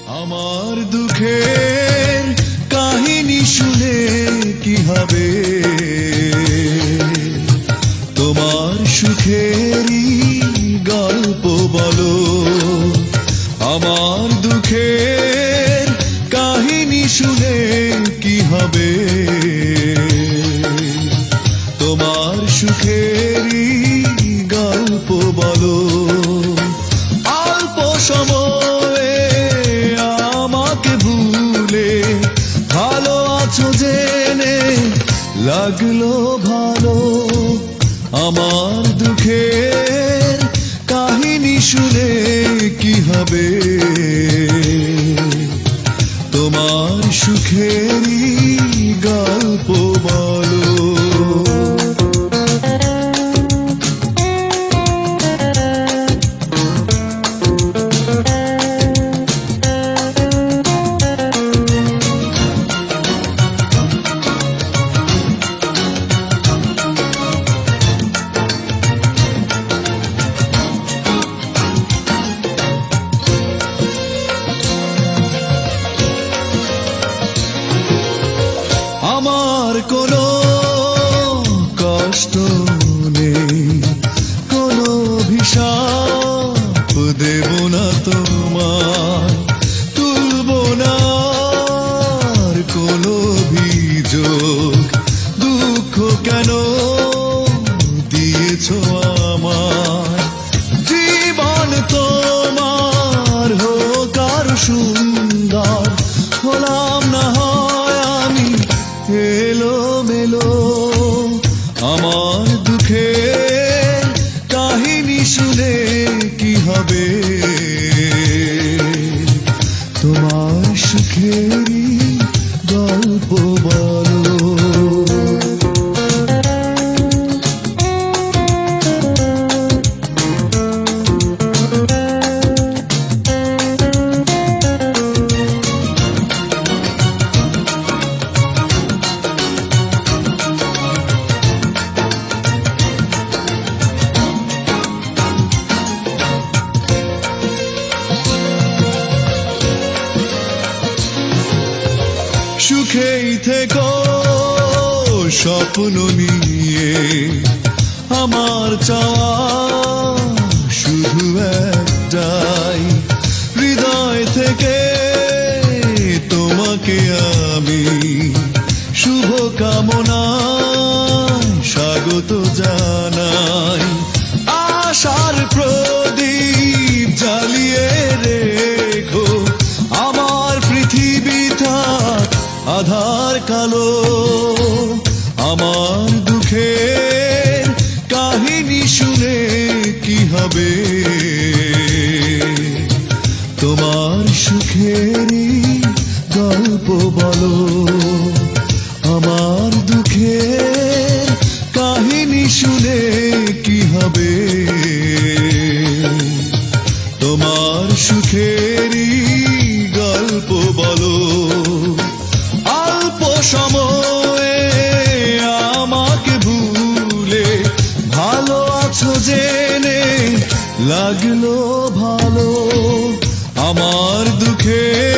আমার দুঃখের কাহিনী শুনে কি হবে, তোমার সুখেরই গল্প বলো। আমার দুঃখের কাহিনী শুনে কি হবে, তোমার সুখেরই গল্প বলো। অল্প সময়ে আমাকে ভুলে ভালো আছো জেনে লাগলো ভালো। আমার দুঃখের কাহিনী শুনে কি হবে, তোমার সুখেরই গল্প বলো। আমার কোনো কষ্ট নেই, কোনো অভিশাপ দেব না তোমার, তুলব না আর কোনো অভিযোগ। দুঃখ কেন দিয়েছ আমার, জীবন তোমার হোক আরো সুন্দর, হলাম না হয় আমি এলো মেলো। আমার দুঃখের কাহিনী শুনে কি হবে, তোমার সুখেরই গল্প বলো। সুখেই থেকো স্বপ্ন নিয়ে, আমার চাওয়া শুধু একটাই, হৃদয় থেকে তোমাকে আমি শুভ কামনায় স্বাগত জানাই। আশার প্রদীপ জ্বালিয়ে রেখো, আমার পৃথিবী থাক আধার কালো। আমার দুঃখের কাহিনী শুনে কি হবে, তোমার সুখেরই গল্প বলো। আমার দুঃখের কাহিনী শুনে কি হবে, তোমার সুখেরই গল্প বলো। অল্প সময়ে আমাকে ভুলে ভালো আছো জেনে লাগলো ভালো। আমার দুঃখের